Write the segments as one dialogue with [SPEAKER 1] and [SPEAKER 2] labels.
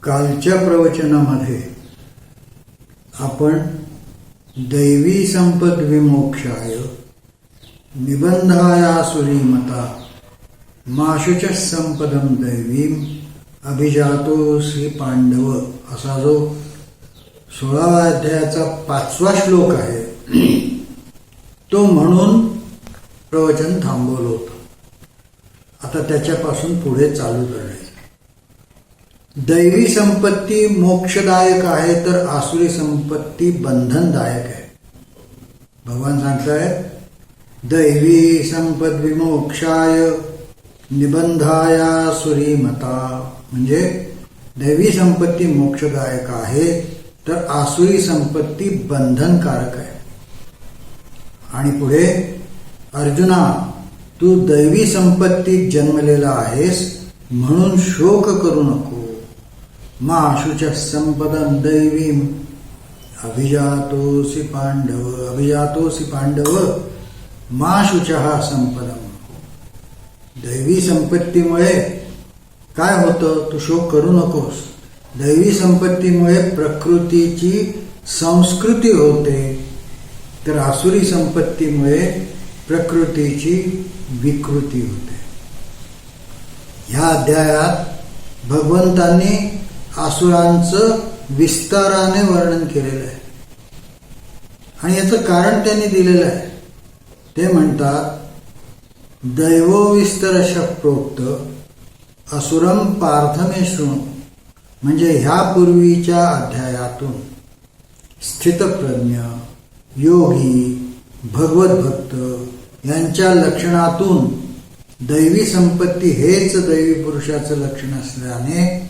[SPEAKER 1] कालच्या प्रवचनामध्ये आपण दैवी संपद विमोक्षाय निबंधायासुरी मता माशुच संपदम दैवीम अभिजातोसी पांडव असा जो 16व्या अध्यायाचा 5वा श्लोक आहे तो म्हणून प्रवचन थांबवलं होतं. आता त्याच्यापासून पुढे चालू करायचं. दैवी संपत्ती मोक्षदायक आहे तर आसुरी संपत्ती बंधनदायक आहे. भगवान सांगतायत दैवी संपद विमोक्षाय निबंधायासुरी मता, म्हणजे दैवी संपत्ती मोक्षदायक आहे तर आसुरी संपत्ती बंधनकारक आहे. आणि पुढे अर्जुना, तू दैवी संपत्तीत जन्मलेला आहेस म्हणून शोक करू नको. माशुच संपदम दैवीम अभिजातोसी पांडव माशुचः संपदम. दैवी संपत्तीमुळे काय होतं, तू शोक करू नकोस. दैवी संपत्तीमुळे प्रकृतीची संस्कृती होते तर आसुरी संपत्तीमुळे प्रकृतीची विकृती होते. ह्या अध्यायात भगवंतांनी आसुरांचं विस्ताराने वर्णन केलेलं आहे आणि याचं कारण त्यांनी दिलेलं आहे. ते म्हणतात दैवो विस्तरश प्रोक्त असुरम पार्थमे शृणु, म्हणजे ह्या पूर्वीच्या अध्यायातून स्थितप्रज्ञ, योगी, भगवत भक्त यांच्या लक्षणातून दैवी संपत्ती हेच दैवी पुरुषाचं लक्षण असल्याने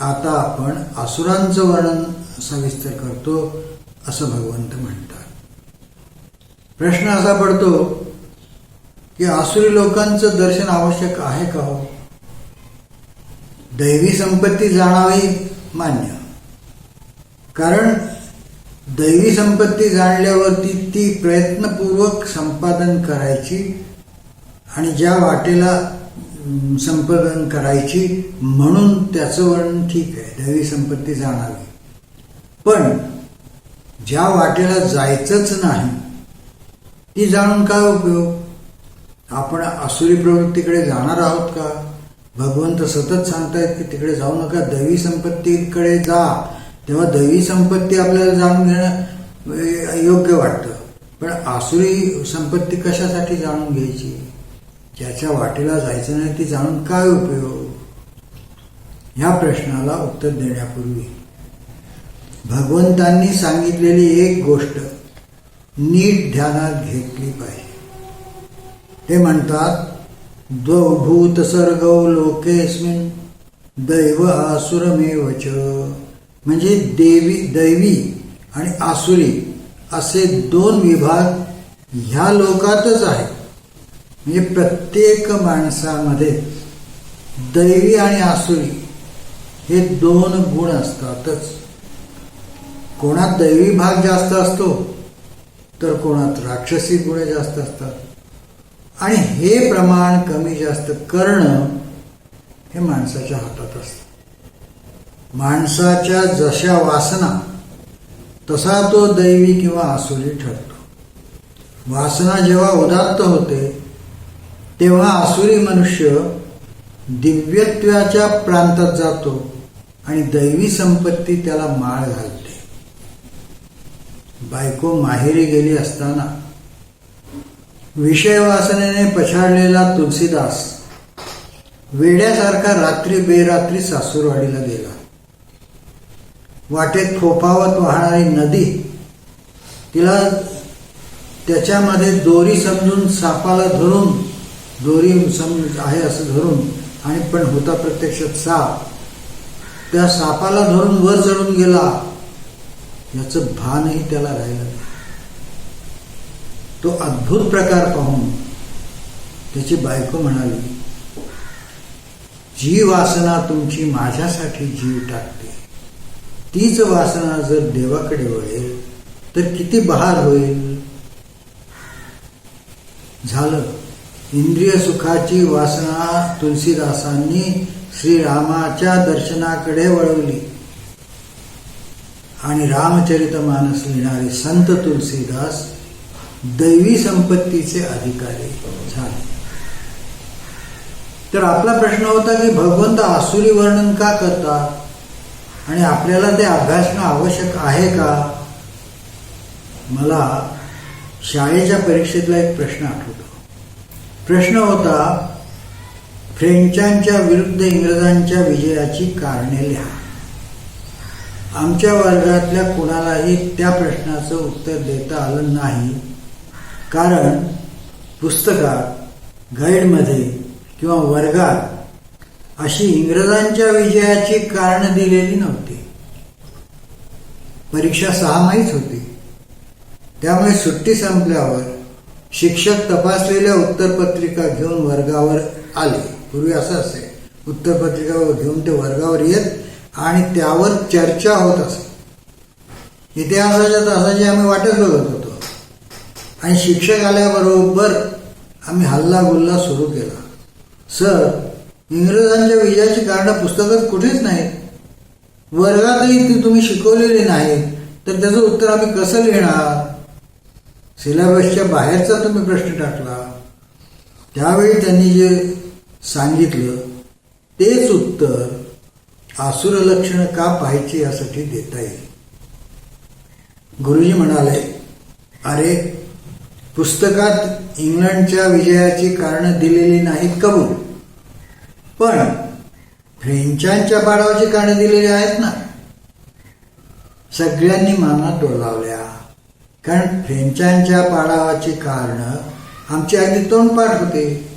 [SPEAKER 1] आता आपण आसुरांचं वर्णन सविस्तर करतो असं भगवंत म्हणतात. प्रश्न असा पडतो की आसुरी लोकांचं दर्शन आवश्यक आहे का हो? दैवी संपत्ती जाणावी मान्य, कारण दैवी संपत्ती जाणल्यावरती ती प्रयत्नपूर्वक संपादन करायची आणि ज्या वाटेला संपादन करायची म्हणून त्याचं वर्णन ठीक आहे, दैवी संपत्ती जाणावी. पण ज्या वाटेला जायचंच नाही ती जाणून काय उपयोग? आपण आसुरी प्रवृत्तीकडे जाणार आहोत का? भगवंत सतत सांगतायत की तिकडे जाऊ नका, दैवी संपत्तीकडे जा. तेव्हा दैवी संपत्ती आपल्याला जाणून घेणं योग्य वाटतं, पण आसुरी संपत्ती कशासाठी जाणून घ्यायची? ज्याच्या वाटेला जायचं नाही ती जाणून काय उपयोग? ह्या प्रश्नाला उत्तर देण्यापूर्वी भगवंतांनी सांगितलेली एक गोष्ट नीट ध्यानात घेतली पाहिजे. ते म्हणतात द्वौ भूत सर्गौ लोकेस्मिन् दैव आसुरमेव च, म्हणजे दैवी आणि आसुरी असे 2 विभाग ह्या लोकातच आहेत. म्हणजे प्रत्येक माणसामध्ये दैवी आणि आसुरी हे 2 गुण असतातच. कोणात दैवी भाग जास्त असतो तर कोणात राक्षसी गुणे जास्त असतात. आणि हे प्रमाण कमी जास्त करणं हे माणसाच्या हातात असतं. माणसाच्या जशा वासना तसा तो दैवी किंवा आसुरी ठरतो. वासना जेव्हा उदात्त होते तेव्हा आसुरी मनुष्य दिव्यत्वाच्या प्रांतात जातो आणि दैवी संपत्ती त्याला माळ घालते. बायको माहेरी गेली असताना विषय वासनेने पछाडलेला तुलसीदास वेड्यासारखा रात्री बेरात्री सासूरवाडीला गेला. वाटेत फोफावत वाहणारी नदी तिला त्याच्यामध्ये दोरी समजून सापाला धरून, दोरी आहे असं धरून, आणि पण होता प्रत्यक्षात साप, त्या सापाला धरून वर चढून गेला याचं भानही त्याला राहिलं नाही. तो अद्भुत प्रकार पाहून त्याची बायको म्हणाली, जी वासना तुमची माझ्यासाठी जीव टाकते तीच वासना जर देवाकडे वळेल तर किती बहार होईल. झालं, इंद्रिय सुखाची वासना तुलसीदासांनी श्रीरामाच्या दर्शनाकडे वळवली आणि रामचरितमानस लिहिणारे संत तुलसीदास दैवी संपत्तीचे अधिकारी झाले. तर आपला प्रश्न होता की भगवंत आसुरी वर्णन का करतात आणि आपल्याला ते अभ्यासणं आवश्यक आहे का? मला शाळेच्या परीक्षेतला एक प्रश्न आठवतो. प्रश्न होता, फ्रेंचांच्या विरुद्ध इंग्रजांच्या विजयाची कारणे लिहा. आमच्या वर्गातल्या कुणालाही त्या प्रश्नाचं उत्तर देता आलं नाही, कारण पुस्तकात, गाईडमध्ये किंवा वर्गात अशी इंग्रजांच्या विजयाची कारणं दिलेली नव्हती. परीक्षा 6 माहीत होती. त्यामुळे सुट्टी संपल्यावर शिक्षक तपासलेल्या उत्तरपत्रिका घेऊन वर्गावर आले. पूर्वी असं असे, उत्तरपत्रिका घेऊन ते वर्गावर येत आणि त्यावर चर्चा होत असे. इतिहासाच्या तासाची आम्ही वाटच बघत होतो आणि शिक्षक आल्याबरोबर आम्ही हल्ला सुरू केला. सर, इंग्रजांच्या विजयाची कारणं पुस्तकात कुठेच नाहीत, वर्गातही ती तुम्ही शिकवलेली नाहीत, तर त्याचं उत्तर आम्ही कसं लिहिणार? सिलेबसच्या बाहेरचा तुम्ही प्रश्न टाकला. त्यावेळी त्यांनी जे सांगितलं तेच उत्तर आसुर लक्षणं का पाहायची यासाठी देता येईल. गुरुजी म्हणाले, अरे, पुस्तकात इंग्लंडच्या विजयाची कारणं दिलेली नाहीत कबूल, पण फ्रेंचांच्या पाडावाची कारणं दिलेली आहेत ना. सगळ्यांनी माना डोलावल्या, कारण फ्रेंचांच्या पाडावाची कारणं आमची अगदी तोंडपाठ होते.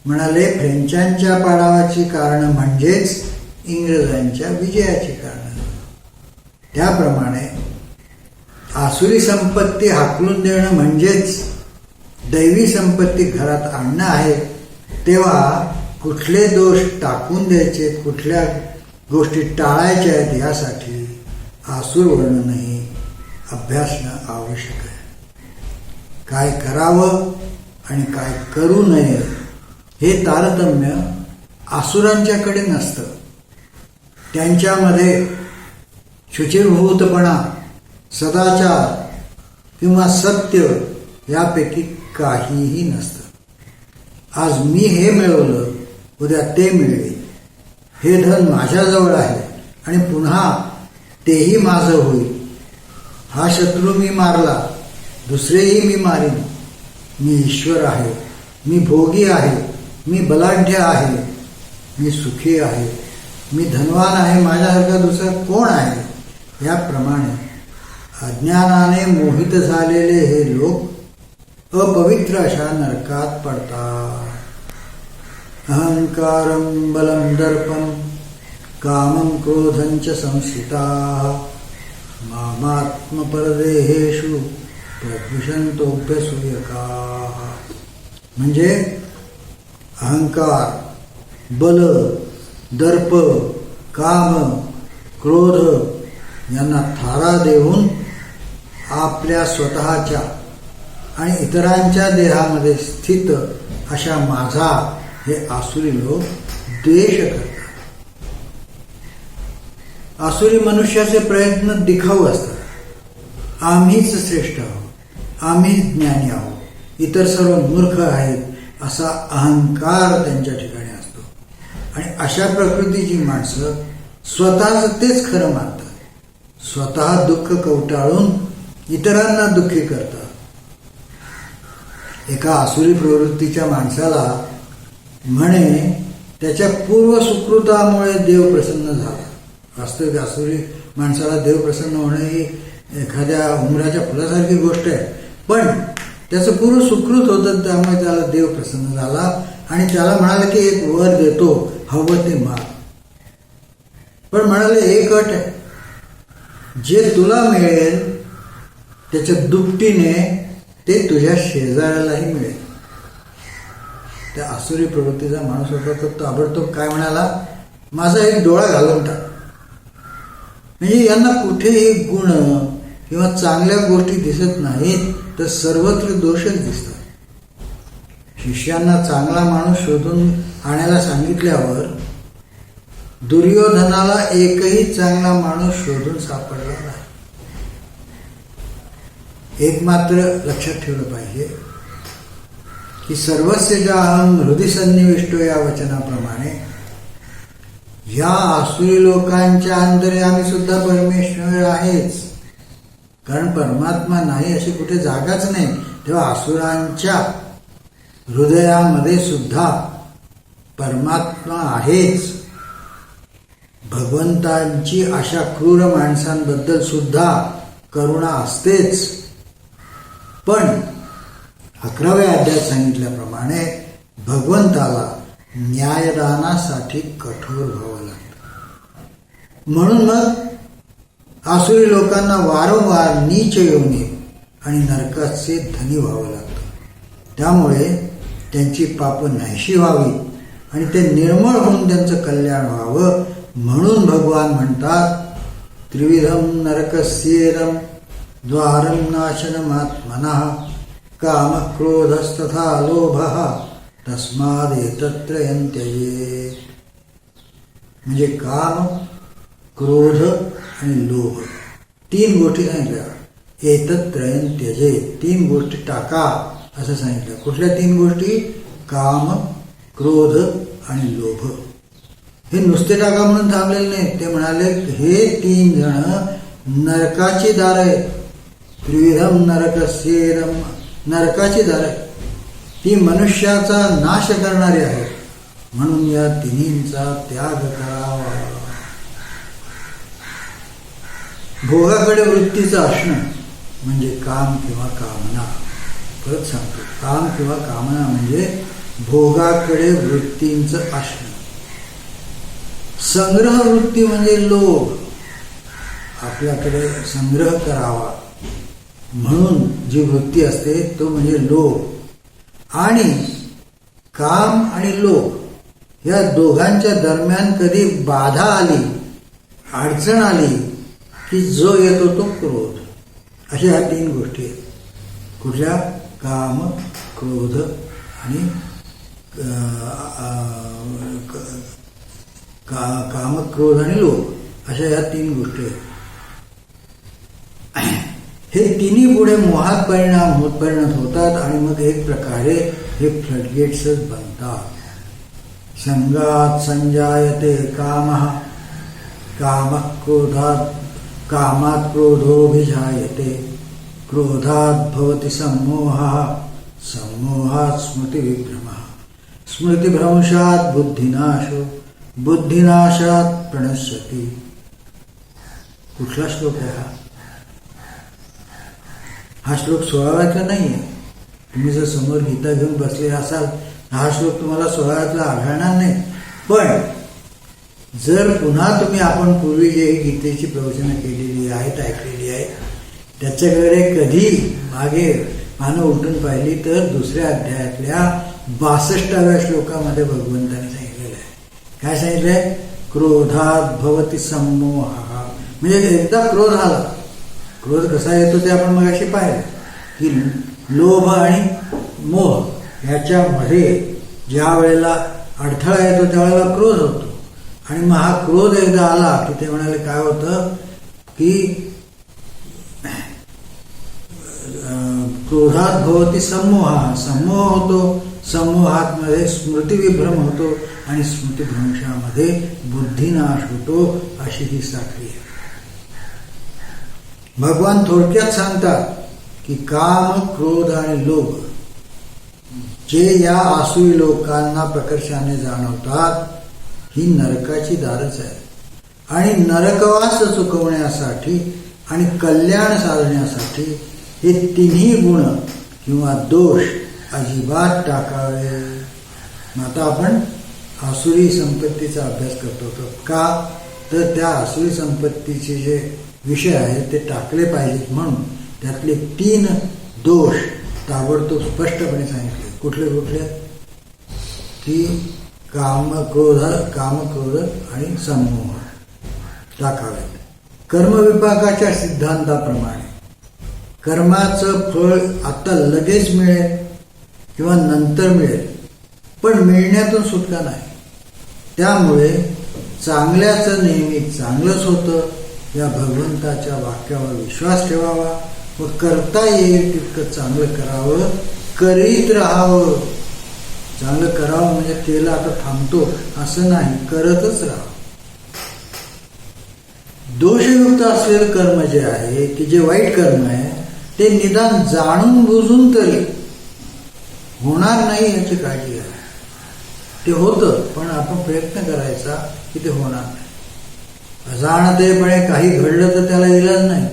[SPEAKER 1] म्हणाले, फ्रेंचांच्या पाडावाची कारणं म्हणजेच इंग्रजांच्या विजयाची कारणं. त्याप्रमाणे आसुरी संपत्ती हाकलून देणं म्हणजेच दैवी संपत्ती घरात आणणं आहे. तेव्हा कुठले दोष टाकून द्यायचे, कुठल्या गोष्टी टाळायच्या आहेत यासाठी आसुर वर्णनही अभ्यासणं आवश्यक आहे. काय करावं आणि काय करू नये हे तारतम्य आसुरांच्याकडे नसतं. त्यांच्यामध्ये शुचिर्भूतपणा, सदाचार किंवा सत्य यापैकी काहीही नसतं. आज मी हे मिळवलं, उद्या ते मिळेल, हे धन माझ्याजवळ आहे आणि पुन्हा तेही माझं होईल, हा शत्रू मी मारला, दुसरेही मी मारीन, मी ईश्वर आहे, मी भोगी आहे, मी बलाढ्य आहे, मी सुखी आहे, मी धनवान आहे, माझ्यासारखा दुसरा कोण आहे? याप्रमाणे अज्ञानाने मोहित झालेले हे लोक अपवित्र अशा नरकात पडतात. अहंकारं बलं दर्पं कामं क्रोधं च संस्थिताः मामात्मपरदेहेषु प्रद्विषन्तोऽभ्यसूयकाः. म्हणजे अहंकार, बल, दर्प, काम, क्रोध यांना थारा देऊन आपल्या स्वतःच्या आणि इतरांच्या देहामध्ये स्थित अशा माझा हे आसुरी लोक द्वेष करतात. आसुरी मनुष्याचे प्रयत्न दिखाऊ असतात. आम्हीच श्रेष्ठ आहोत, आम्हीच ज्ञानी आहोत, इतर सर्व मूर्ख आहेत असा अहंकार त्यांच्या ठिकाणी असतो. आणि अशा प्रकृतीची माणसं स्वतःच तेच खरं मानतात, स्वतः दुःख कवटाळून इतरांना दुःखी करतात. एका आसुरी प्रवृत्तीच्या माणसाला म्हणे त्याच्या पूर्व सुकृतामुळे देव प्रसन्न झाला. वास्तविक आसुरी माणसाला देव प्रसन्न होणे ही एखाद्या उमराच्या फुलासारखी गोष्ट आहे, पण त्याचं पूर्व सुकृत होतं, त्यामुळे त्याला देव प्रसन्न झाला आणि त्याला म्हणाले की एक वर देतो, हवं ते माग. पण म्हणाले एक अट आहे, जे तुला मिळेल त्याच्या दुपटीने ते तुझ्या शेजाऱ्यालाही मिळेल. त्या आसुरी प्रवृत्तीचा माणूस होता तो ताबडतोब काय म्हणाला, माझा एक डोळा घालून टाक. म्हणजे यांना कुठेही गुण किंवा चांगल्या गोष्टी दिसत नाहीत, तर सर्वत्र दोषच दिसतात. शिष्यांना चांगला माणूस शोधून आणायला सांगितल्यावर दुर्योधनाला एकही चांगला माणूस शोधून सापडला नाही. एक मात्र लक्षात ठेवलं पाहिजे की सर्वस्य जाहं हृदय सन्निविष्टो या वचनाप्रमाणे या आसुरी लोकांच्या अंतर्यामी सुद्धा परमेश्वर आहेच. कारण परमात्मा नाही अशी कुठे जागाच नाही. तेव्हा आसुरांच्या हृदयामध्ये सुद्धा परमात्मा आहेच. भगवंतांची अशा क्रूर माणसांबद्दल सुद्धा करुणा असतेच. पण 11व्या अध्यायात सांगितल्याप्रमाणे भगवंताला न्यायदानासाठी कठोर व्हावं लागतं. म्हणून मग आसुरी लोकांना वारंवार नीच योनी आणि नरकाचे धनी व्हावं लागतं. त्यामुळे त्यांची पापं नाहीशी व्हावी आणि ते निर्मळ होऊन त्यांचं कल्याण व्हावं म्हणून भगवान म्हणतात त्रिविधम नरकस्येदं द्वारं नाशनमात्मनः कामक्रोधस्तथा लोभः तस्मादेतत्त्रयं त्यजेत्. म्हणजे काम, क्रोध आणि लोभ 3 गोष्टी सांगितल्या. एतत्त्रयं त्यजेत्, 3 गोष्टी टाका असं सांगितलं. कुठल्या 3 गोष्टी? काम, क्रोध आणि लोभ. हे नुसते टाका म्हणून थांबलेले नाही. ते म्हणाले हे 3 जण नरकाची दार आहे. त्रिविधम नरकस्येदं, नरकाची दार आहे. ती मनुष्याचा नाश करणारी आहे. म्हणून या तिन्हींचा त्याग करावा. भोगाकडे वृत्तीचं असणं म्हणजे काम किंवा कामना. परत सांगतो, काम किंवा कामना म्हणजे भोगाकडे वृत्तींचं असणं. संग्रह वृत्ती म्हणजे लोभ, आपल्याकडे संग्रह करावा म्हणून जी वृत्ती असते तो म्हणजे लोभ. आणि काम आणि लोभ या दोघांच्या दरम्यान कधी बाधा आली, अडचण आली की जो येतो तो क्रोध. अशा ह्या 3 गोष्टी आहेत. कुठल्या? काम, क्रोध आणि काम, क्रोध आणि लोभ अशा ह्या 3 गोष्टी आहेत. हे तिन्ही पुढे मोहात परिणत होतात आणि मग एक प्रकारे हे फ्लडगेट्सच बनतात. संगात संजायते कामः, कामः क्रोधात, कामात क्रोधोभिजायते, क्रोधात भवति सम्मोहः, सम्मोहात् स्मृतिविभ्रमः, स्मृतिभ्रंशात् बुद्धिनाशो, बुद्धिनाशात् प्रणश्यति. कुठला श्लोक आहे हा? हा श्लोक 16व्यातला नाही आहे. तुम्ही जर समोर गीता घेऊन बसले असाल हा श्लोक तुम्हाला 16व्यातला आढळणार नाही. पण जर पुन्हा तुम्ही आपण पूर्वी जे गीतेची प्रवचनं केलेली आहेत, ऐकलेली आहेत, त्याच्याकडे कधी मागे पानं उलटून पाहिली तर 2ऱ्या अध्यायातल्या 62व्या श्लोकामध्ये भगवंताने सांगितलेलं आहे. काय सांगितलंय? क्रोधात भवति सम्मोहः. म्हणजे एकदा क्रोध आला, क्रोध कसा येतो ते आपण मगाशी पाहिलं की लोभ आणि मोह याच्यामध्ये ज्या वेळेला अडथळा येतो त्यावेळेला क्रोध होतो. आणि मग हा क्रोध एकदा आला की ते म्हणाले काय होतं की क्रोधात भवति सम्मोह, सम्मोह होतो. सम्मोहात मध्ये स्मृतिविभ्रम होतो आणि स्मृतिभ्रंशामध्ये बुद्धिनाश होतो. अशी ही साखळी आहे. भगवान थोडक्यात सांगतात की काम, क्रोध आणि लोभ जे या आसुरी लोकांना प्रकर्षाने जाणवतात ही नरकाची दारच आहे. आणि नरकवास चुकवण्यासाठी आणि कल्याण साधण्यासाठी हे तिन्ही गुण किंवा दोष अजिबात टाकावे. आता आपण आसुरी संपत्तीचा अभ्यास करतो होतो. का तर त्या आसुरी संपत्तीचे जे विषय आहेत ते टाकले पाहिजेत म्हणून त्यातले 3 दोष ताबडतोब स्पष्टपणे सांगितले. कुठले कुठले? की काम, क्रोध आणि सम्मोह टाकावेत. कर्मविपाकाच्या सिद्धांताप्रमाणे कर्माचं फळ आता लगेच मिळेल किंवा नंतर मिळेल, पण मिळण्यातून सुटका नाही. त्यामुळे चांगल्याचं नेहमी चांगलंच होतं या भगवंताच्या वाक्यावर विश्वास ठेवावा व करता येईल तितकं चांगलं करावं, करीत राहावं. चांगलं करावं म्हणजे केलं आता थांबतो असं नाही, करतच राहावं. दोषयुक्त असलेलं कर्म जे आहे की जे वाईट कर्म आहे ते निदान जाणून बुजून तरी होणार नाही याची काळजी घ्या. ते होतं पण आपण प्रयत्न करायचा की ते होणार नाही. अजाणतेपणे काही घडलं तर त्याला इलाज नाही,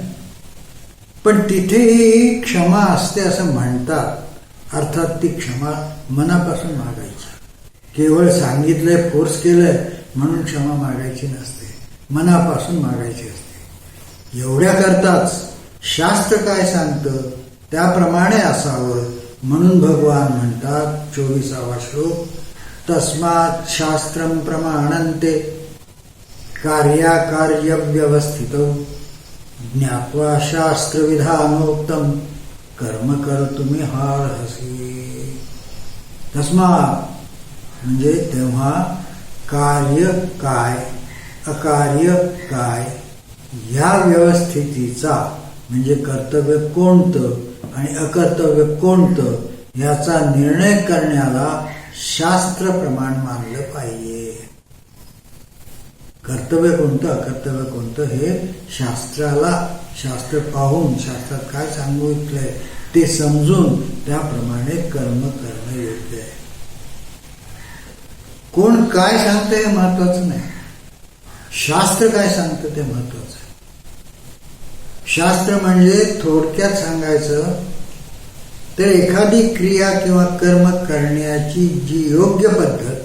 [SPEAKER 1] पण तिथेही क्षमा असते असं म्हणतात. अर्थात ती क्षमा मनापासून मागायची. केवळ सांगितलंय, फोर्स केलंय म्हणून क्षमा मागायची नसते, मनापासून मागायची असते. एवढ्या करताच शास्त्र काय सांगतं त्याप्रमाणे असावं म्हणून भगवान म्हणतात 24वा श्लोक, तस्मात् शास्त्रं प्रमाणन्ते कार्याकार्य व्यवस्थितौ ज्ञात्वा शास्त्रविधानोक्तं कर्म कर्तुमिहार्हसि. तस्मात् म्हणजे तेव्हा कार्य काय अकार्य काय या व्यवस्थितीचा म्हणजे कर्तव्य कोणतं आणि अकर्तव्य कोणतं याचा निर्णय करण्याला शास्त्र प्रमाण मानलं पाहिजे. कर्तव्य कोणतं अकर्तव्य कोणतं हे शास्त्र पाहून शास्त्रात काय सांगितलंय ते समजून त्याप्रमाणे कर्म करणं योग्य आहे. कोण काय सांगतं हे महत्वाचं नाही, शास्त्र काय सांगतं ते महत्वाचं आहे. शास्त्र म्हणजे थोडक्यात सांगायचं तर एखादी क्रिया किंवा कर्म करण्याची जी योग्य पद्धत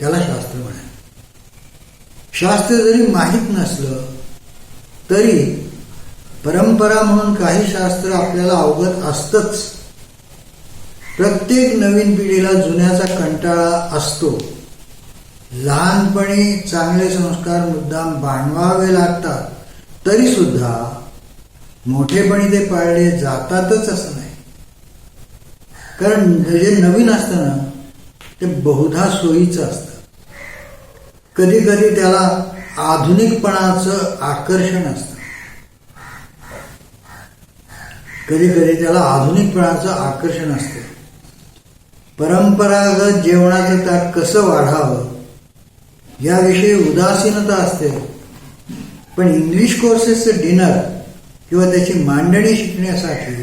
[SPEAKER 1] त्याला शास्त्र म्हणायचं. शास्त्र जरी माहीत नसलं तरी परंपरा म्हणून काही शास्त्र आपल्याला अवगत असतंच. प्रत्येक नवीन पिढीला जुन्याचा कंटाळा असतो. लहानपणी चांगले संस्कार मुद्दाम बाणवावे लागतात तरी सुद्धा मोठेपणी ते पाळले जातातच असं नाही. कारण जे नवीन असतं ना ते बहुधा सोयीचं असतं. कधी कधी त्याला आधुनिकपणाचं आकर्षण असतं, कधी कधी त्याला आधुनिकपणाचं आकर्षण असतं. परंपरागत जेवणाचं ताट कसं वाढावं याविषयी उदासीनता असते, पण इंग्लिश कोर्सेसचं डिनर किंवा त्याची मांडणी शिकण्यासाठी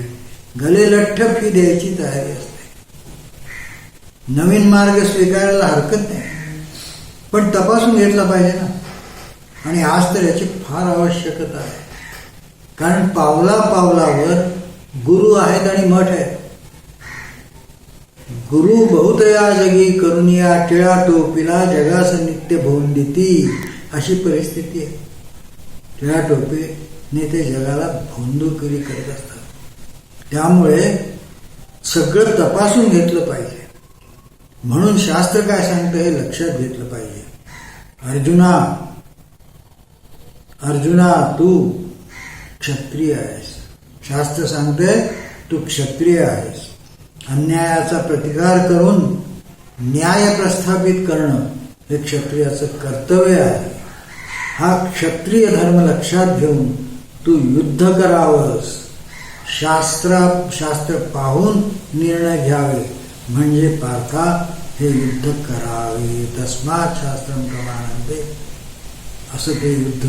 [SPEAKER 1] गलेलठ्ठ फी द्यायची तयारी असते. नवीन मार्ग स्वीकारायला हरकत नाही, पण तपासून घेतला पाहिजे ना. आणि आज तर याची फार आवश्यकता आहे, कारण पावला पावलावर गुरु आहेत आणि मठ आहेत. गुरु बहुतया जगी करुनिया टिळा टोपीला जगास नित्य भोंदिती अशी परिस्थिती आहे. टिळा टोपीने ते जगाला भोंदूगिरी करत असतात. त्यामुळे सगळं तपासून घेतलं पाहिजे. म्हणून शास्त्र काय सांगतं हे लक्षात घेतलं पाहिजे. अर्जुना तू क्षत्रिय आहेस. शास्त्र सांगते तू क्षत्रिय आहेस. अन्यायाचा प्रतिकार करून न्याय प्रस्थापित करणं हे क्षत्रियाचं कर्तव्य आहे. हा क्षत्रिय धर्म लक्षात घेऊन तू युद्ध करावंस. शास्त्र पाहून निर्णय घ्यावे म्हणजे पार्था हे युद्ध करावे. तस्मात् शास्त्रं प्रमाणन्ते. असं ते युद्ध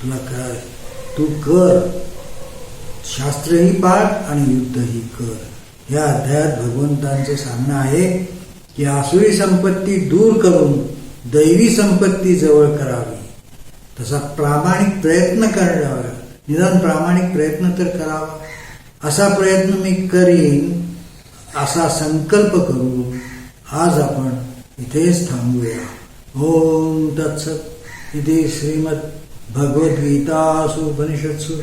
[SPEAKER 1] तुला करावे. तू कर, शास्त्रही पाळ आणि युद्धही कर. या अध्यायात भगवंतांचं सांगणं आहे की आसुरी संपत्ती दूर करून दैवी संपत्ती जवळ करावी. तसा प्रामाणिक प्रयत्न करावा. निदान प्रामाणिक प्रयत्न तर करावा. असा प्रयत्न मी करीन असा संकल्प करू आज आपण इथेच थांबूया. ओम तत्सत. इति श्रीमद् भगवद्गीतासु उपनिषत्सु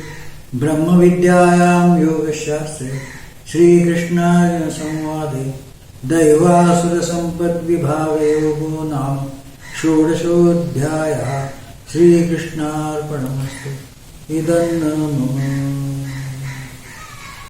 [SPEAKER 1] ब्रह्मविद्यायां योगशास्त्रे श्रीकृष्णार्जुन संवादे दैवासुरसम्पद्विभागे योगो नाम षोडशोऽध्यायः. श्रीकृष्णार्पणमस्तु. इदं नमो